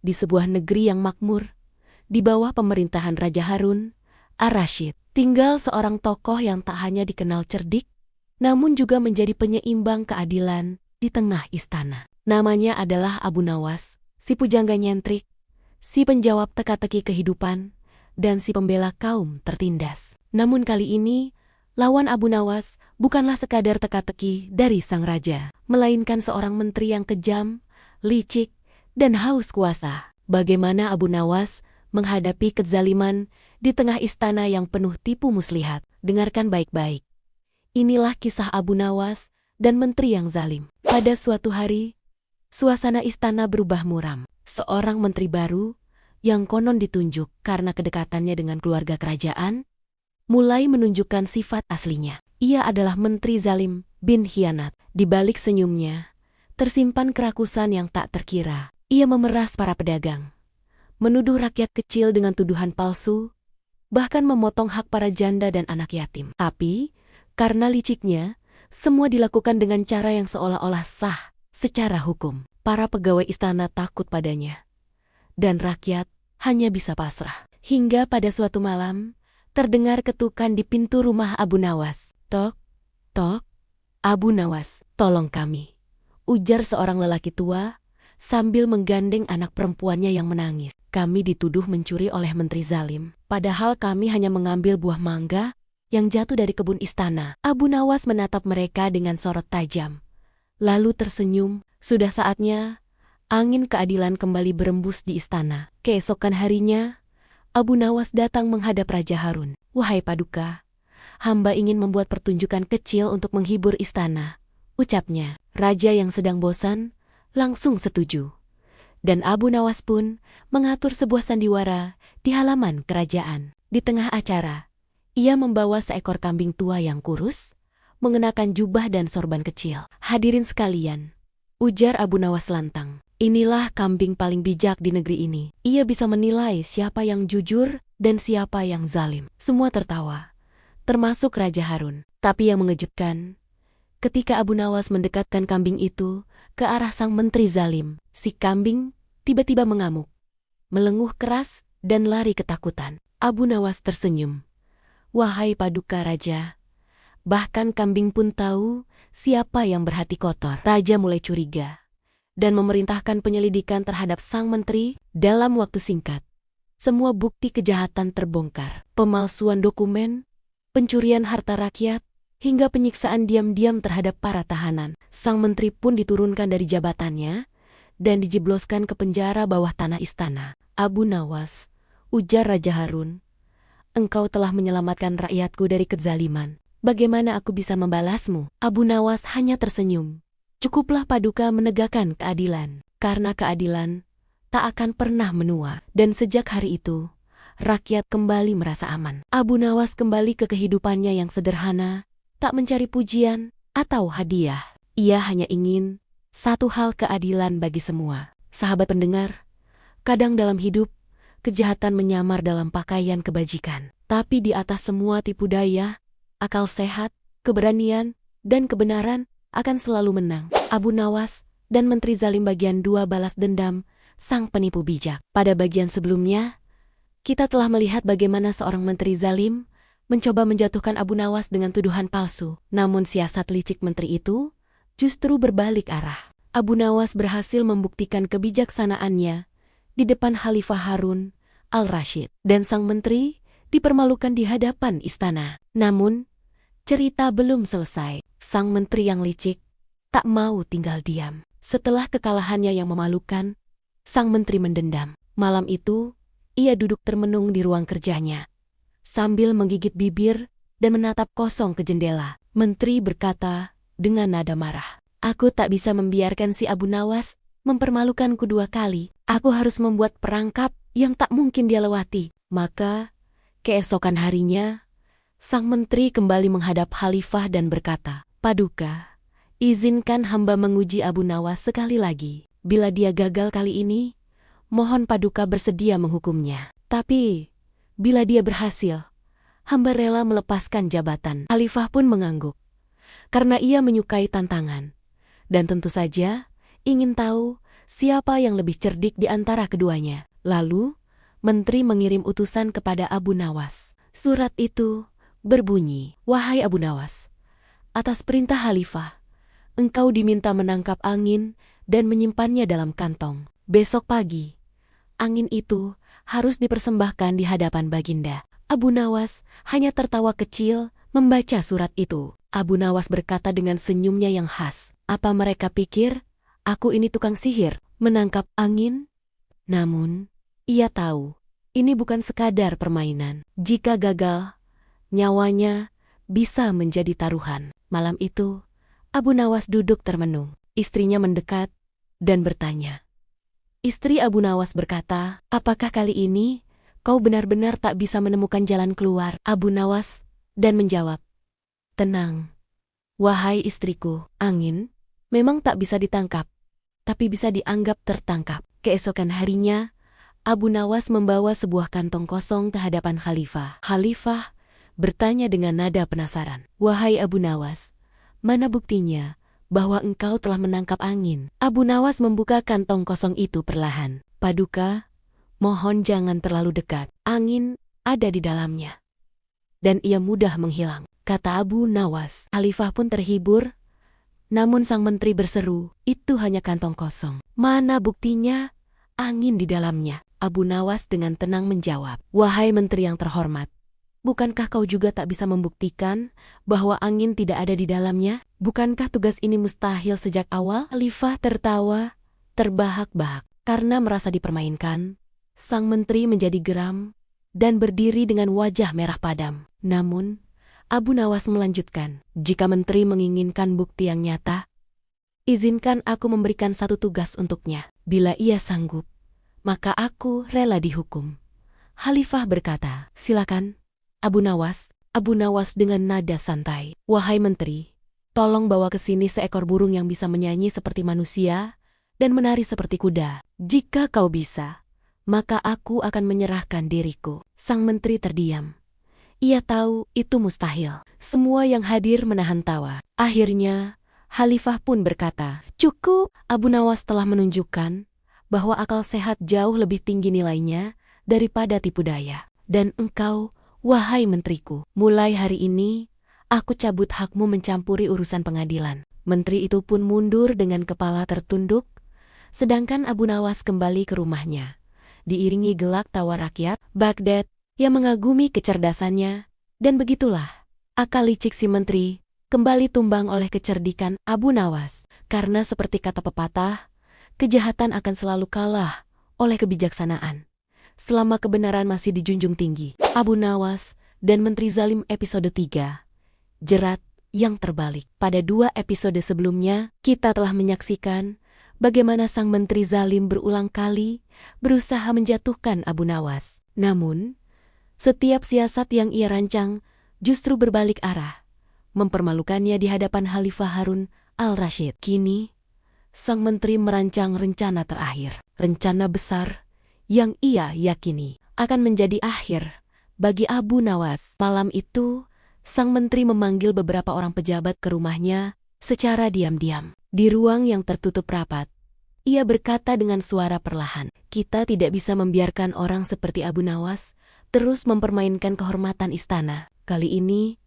Di sebuah negeri yang makmur, di bawah pemerintahan Raja Harun ar-Rasyid, tinggal seorang tokoh yang tak hanya dikenal cerdik, namun juga menjadi penyeimbang keadilan di tengah istana. Namanya adalah Abu Nawas, si pujangga nyentrik, si penjawab teka-teki kehidupan, dan si pembela kaum tertindas. Namun kali ini, lawan Abu Nawas bukanlah sekadar teka-teki dari sang raja, melainkan seorang menteri yang kejam, licik, dan haus kuasa. Bagaimana Abu Nawas menghadapi kezaliman di tengah istana yang penuh tipu muslihat? Dengarkan baik-baik. Inilah kisah Abu Nawas dan menteri yang zalim. Pada suatu hari, suasana istana berubah muram. Seorang menteri baru yang konon ditunjuk karena kedekatannya dengan keluarga kerajaan, mulai menunjukkan sifat aslinya. Ia adalah menteri zalim bin khianat. Di balik senyumnya, tersimpan kerakusan yang tak terkira. Ia memeras para pedagang, menuduh rakyat kecil dengan tuduhan palsu, bahkan memotong hak para janda dan anak yatim. Tapi, karena liciknya, semua dilakukan dengan cara yang seolah-olah sah secara hukum. Para pegawai istana takut padanya, dan rakyat hanya bisa pasrah. Hingga pada suatu malam, terdengar ketukan di pintu rumah Abu Nawas. Tok, tok, Abu Nawas, tolong kami, ujar seorang lelaki tua sambil menggandeng anak perempuannya yang menangis. Kami dituduh mencuri oleh menteri zalim, padahal kami hanya mengambil buah mangga yang jatuh dari kebun istana. Abu Nawas menatap mereka dengan sorot tajam, lalu tersenyum. Sudah saatnya angin keadilan kembali berembus di istana. Keesokan harinya, Abu Nawas datang menghadap Raja Harun. Wahai Paduka, hamba ingin membuat pertunjukan kecil untuk menghibur istana, ucapnya. Raja yang sedang bosan langsung setuju. Dan Abu Nawas pun mengatur sebuah sandiwara di halaman kerajaan. Di tengah acara, ia membawa seekor kambing tua yang kurus, mengenakan jubah dan sorban kecil. Hadirin sekalian, ujar Abu Nawas lantang, inilah kambing paling bijak di negeri ini. Ia bisa menilai siapa yang jujur dan siapa yang zalim. Semua tertawa, termasuk Raja Harun. Tapi yang mengejutkan, ketika Abu Nawas mendekatkan kambing itu ke arah sang menteri zalim, si kambing tiba-tiba mengamuk, melenguh keras, dan lari ketakutan. Abu Nawas tersenyum. Wahai Paduka Raja, bahkan kambing pun tahu siapa yang berhati kotor. Raja mulai curiga dan memerintahkan penyelidikan terhadap sang menteri. Dalam waktu singkat, semua bukti kejahatan terbongkar. Pemalsuan dokumen, pencurian harta rakyat, hingga penyiksaan diam-diam terhadap para tahanan. Sang menteri pun diturunkan dari jabatannya dan dijebloskan ke penjara bawah tanah istana. Abu Nawas, ujar Raja Harun, engkau telah menyelamatkan rakyatku dari kezaliman. Bagaimana aku bisa membalasmu? Abu Nawas hanya tersenyum. Cukuplah Paduka menegakkan keadilan, karena keadilan tak akan pernah menua. Dan sejak hari itu, rakyat kembali merasa aman. Abu Nawas kembali ke kehidupannya yang sederhana, tak mencari pujian atau hadiah. Ia hanya ingin satu hal, keadilan bagi semua. Sahabat pendengar, kadang dalam hidup, kejahatan menyamar dalam pakaian kebajikan. Tapi di atas semua tipu daya, akal sehat, keberanian, dan kebenaran akan selalu menang. Abu Nawas dan Menteri Zalim bagian 2, balas dendam sang penipu bijak. Pada bagian sebelumnya, kita telah melihat bagaimana seorang menteri zalim mencoba menjatuhkan Abu Nawas dengan tuduhan palsu. Namun siasat licik menteri itu justru berbalik arah. Abu Nawas berhasil membuktikan kebijaksanaannya di depan Khalifah Harun al-Rasyid, dan sang menteri dipermalukan di hadapan istana. Namun, cerita belum selesai. Sang menteri yang licik tak mau tinggal diam. Setelah kekalahannya yang memalukan, sang menteri mendendam. Malam itu, ia duduk termenung di ruang kerjanya, sambil menggigit bibir dan menatap kosong ke jendela. Menteri berkata dengan nada marah, aku tak bisa membiarkan si Abu Nawas mempermalukanku 2 kali. Aku harus membuat perangkap yang tak mungkin dia lewati. Maka, keesokan harinya, sang menteri kembali menghadap Khalifah dan berkata, Paduka, izinkan hamba menguji Abu Nawas sekali lagi. Bila dia gagal kali ini, mohon Paduka bersedia menghukumnya. Tapi, bila dia berhasil, hamba rela melepaskan jabatan. Khalifah pun mengangguk, karena ia menyukai tantangan, dan tentu saja ingin tahu siapa yang lebih cerdik di antara keduanya. Lalu, menteri mengirim utusan kepada Abu Nawas. Surat itu berbunyi, "Wahai Abu Nawas, atas perintah Khalifah, engkau diminta menangkap angin dan menyimpannya dalam kantong. Besok pagi, angin itu harus dipersembahkan di hadapan Baginda." Abu Nawas hanya tertawa kecil membaca surat itu. Abu Nawas berkata dengan senyumnya yang khas, "Apa mereka pikir aku ini tukang sihir, menangkap angin?" Namun, ia tahu, ini bukan sekadar permainan. Jika gagal, nyawanya bisa menjadi taruhan. Malam itu, Abu Nawas duduk termenung. Istrinya mendekat dan bertanya. Istri Abu Nawas berkata, "Apakah kali ini kau benar-benar tak bisa menemukan jalan keluar?" Abu Nawas dan menjawab, "Tenang, wahai istriku, angin memang tak bisa ditangkap, tapi bisa dianggap tertangkap." Keesokan harinya, Abu Nawas membawa sebuah kantong kosong ke hadapan Khalifah. Khalifah bertanya dengan nada penasaran, "Wahai Abu Nawas, mana buktinya bahwa engkau telah menangkap angin?" Abu Nawas membuka kantong kosong itu perlahan. "Paduka, mohon jangan terlalu dekat. Angin ada di dalamnya, dan ia mudah menghilang," kata Abu Nawas. Khalifah pun terhibur, namun sang menteri berseru, "Itu hanya kantong kosong. Mana buktinya angin di dalamnya?" Abu Nawas dengan tenang menjawab, "Wahai menteri yang terhormat, bukankah kau juga tak bisa membuktikan bahwa angin tidak ada di dalamnya? Bukankah tugas ini mustahil sejak awal?" Khalifah tertawa, terbahak-bahak. Karena merasa dipermainkan, sang menteri menjadi geram dan berdiri dengan wajah merah padam. Namun, Abu Nawas melanjutkan, "Jika menteri menginginkan bukti yang nyata, izinkan aku memberikan satu tugas untuknya. Bila ia sanggup, maka aku rela dihukum." Khalifah berkata, "Silakan, Abu Nawas." Abu Nawas dengan nada santai, "Wahai menteri, tolong bawa ke sini seekor burung yang bisa menyanyi seperti manusia dan menari seperti kuda. Jika kau bisa, maka aku akan menyerahkan diriku." Sang menteri terdiam. Ia tahu itu mustahil. Semua yang hadir menahan tawa. Akhirnya, Khalifah pun berkata, "Cukup." Abu Nawas telah menunjukkan bahwa akal sehat jauh lebih tinggi nilainya daripada tipu daya. "Dan engkau, wahai menteriku, mulai hari ini, aku cabut hakmu mencampuri urusan pengadilan." Menteri itu pun mundur dengan kepala tertunduk, sedangkan Abu Nawas kembali ke rumahnya, diiringi gelak tawa rakyat Baghdad yang mengagumi kecerdasannya. Dan begitulah, akal licik si menteri kembali tumbang oleh kecerdikan Abu Nawas. Karena seperti kata pepatah, kejahatan akan selalu kalah oleh kebijaksanaan selama kebenaran masih dijunjung tinggi. Abu Nawas dan Menteri Zalim episode 3, Jerat yang terbalik. Pada 2 episode sebelumnya, kita telah menyaksikan bagaimana sang menteri zalim berulang kali berusaha menjatuhkan Abu Nawas. Namun, setiap siasat yang ia rancang justru berbalik arah, mempermalukannya di hadapan Khalifah Harun al-Rashid. Kini, sang menteri merancang rencana terakhir, rencana besar yang ia yakini akan menjadi akhir bagi Abu Nawas. Malam itu, sang menteri memanggil beberapa orang pejabat ke rumahnya secara diam-diam. Di ruang yang tertutup rapat, ia berkata dengan suara perlahan, "Kita tidak bisa membiarkan orang seperti Abu Nawas terus mempermainkan kehormatan istana. Kali ini,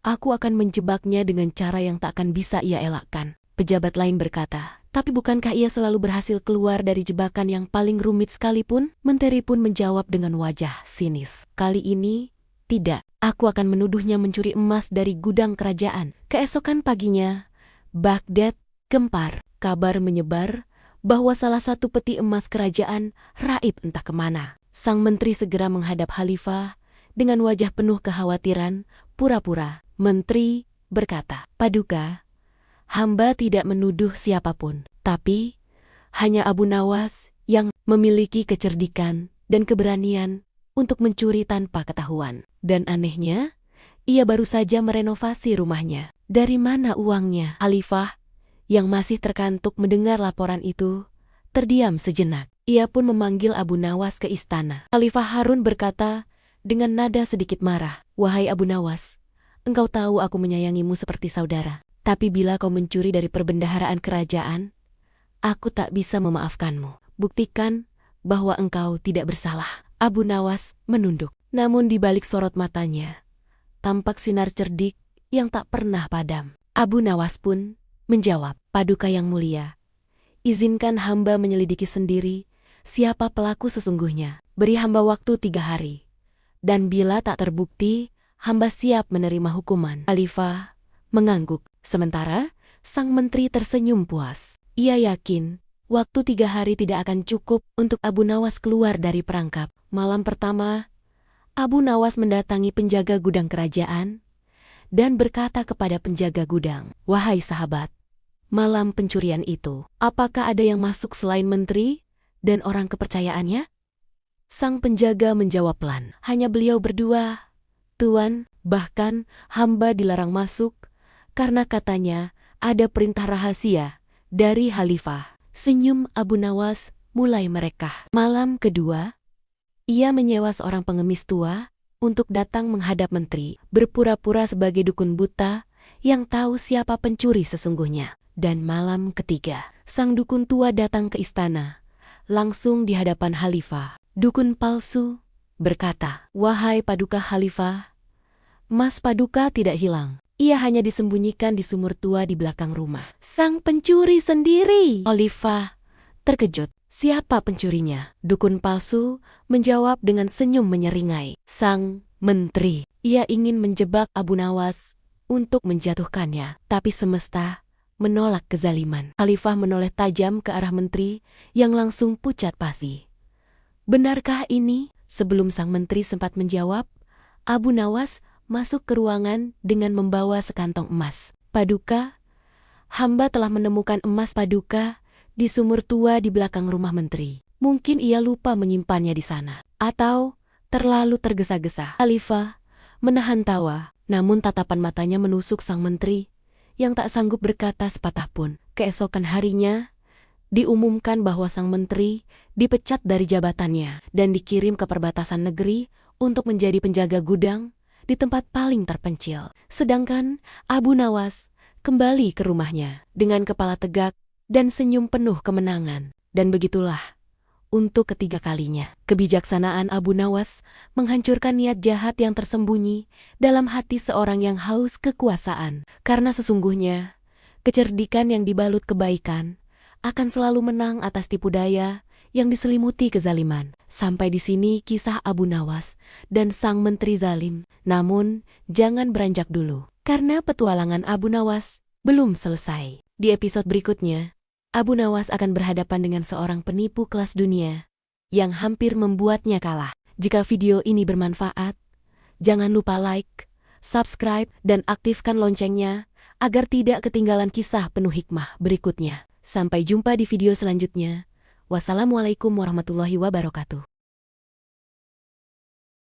aku akan menjebaknya dengan cara yang tak akan bisa ia elakkan." Pejabat lain berkata, "Tapi bukankah ia selalu berhasil keluar dari jebakan yang paling rumit sekalipun?" Menteri pun menjawab dengan wajah sinis, "Kali ini, tidak. Aku akan menuduhnya mencuri emas dari gudang kerajaan." Keesokan paginya, Baghdad gempar. Kabar menyebar bahwa salah satu peti emas kerajaan raib entah kemana. Sang menteri segera menghadap Khalifah dengan wajah penuh kekhawatiran, pura-pura. Menteri berkata, "Paduka, hamba tidak menuduh siapapun, tapi hanya Abu Nawas yang memiliki kecerdikan dan keberanian untuk mencuri tanpa ketahuan. Dan anehnya, ia baru saja merenovasi rumahnya. Dari mana uangnya?" Khalifah, yang masih terkantuk mendengar laporan itu, terdiam sejenak. Ia pun memanggil Abu Nawas ke istana. Khalifah Harun berkata dengan nada sedikit marah, "Wahai Abu Nawas, engkau tahu aku menyayangimu seperti saudara. Tapi bila kau mencuri dari perbendaharaan kerajaan, Aku tak bisa memaafkanmu. Buktikan bahwa engkau tidak bersalah. Abu Nawas menunduk. Namun di balik sorot matanya, tampak sinar cerdik yang tak pernah padam. Abu Nawas pun menjawab, Paduka yang mulia, izinkan hamba menyelidiki sendiri siapa pelaku sesungguhnya. Beri hamba waktu 3 hari. Dan bila tak terbukti, hamba siap menerima hukuman. Khalifah mengangguk. Sementara, sang menteri tersenyum puas. Ia yakin waktu 3 hari tidak akan cukup untuk Abu Nawas keluar dari perangkap. Malam pertama, Abu Nawas mendatangi penjaga gudang kerajaan dan berkata kepada penjaga gudang, Wahai sahabat, malam pencurian itu, apakah ada yang masuk selain menteri dan orang kepercayaannya? Sang penjaga menjawab pelan, hanya beliau berdua, Tuan, bahkan hamba dilarang masuk karena katanya ada perintah rahasia dari Khalifah. Senyum Abu Nawas mulai merekah. Malam kedua, ia menyewa seorang pengemis tua untuk datang menghadap menteri, berpura-pura sebagai dukun buta yang tahu siapa pencuri sesungguhnya. Dan malam ketiga, sang dukun tua datang ke istana, langsung di hadapan Khalifah. Dukun palsu berkata, Wahai Paduka Khalifah, Mas Paduka tidak hilang. Ia hanya disembunyikan di sumur tua di belakang rumah. Sang pencuri sendiri. Khalifah terkejut. Siapa pencurinya? Dukun palsu menjawab dengan senyum menyeringai. Sang menteri. Ia ingin menjebak Abu Nawas untuk menjatuhkannya. Tapi semesta menolak kezaliman. Khalifah menoleh tajam ke arah menteri yang langsung pucat pasi. Benarkah ini? Sebelum sang menteri sempat menjawab, Abu Nawas masuk ke ruangan dengan membawa sekantong emas. Paduka, hamba telah menemukan emas Paduka di sumur tua di belakang rumah menteri. Mungkin ia lupa menyimpannya di sana. Atau terlalu tergesa-gesa. Khalifah menahan tawa, namun tatapan matanya menusuk sang menteri yang tak sanggup berkata sepatah pun. Keesokan harinya, diumumkan bahwa sang menteri dipecat dari jabatannya dan dikirim ke perbatasan negeri untuk menjadi penjaga gudang di tempat paling terpencil. Sedangkan Abu Nawas kembali ke rumahnya dengan kepala tegak dan senyum penuh kemenangan. Dan begitulah, untuk ketiga kalinya, kebijaksanaan Abu Nawas menghancurkan niat jahat yang tersembunyi dalam hati seorang yang haus kekuasaan. Karena sesungguhnya, kecerdikan yang dibalut kebaikan akan selalu menang atas tipu daya yang diselimuti kezaliman. Sampai di sini kisah Abu Nawas dan sang menteri zalim. Namun, jangan beranjak dulu, karena petualangan Abu Nawas belum selesai. Di episode berikutnya, Abu Nawas akan berhadapan dengan seorang penipu kelas dunia yang hampir membuatnya kalah. Jika video ini bermanfaat, jangan lupa like, subscribe, dan aktifkan loncengnya agar tidak ketinggalan kisah penuh hikmah berikutnya. Sampai jumpa di video selanjutnya. Wassalamualaikum warahmatullahi wabarakatuh.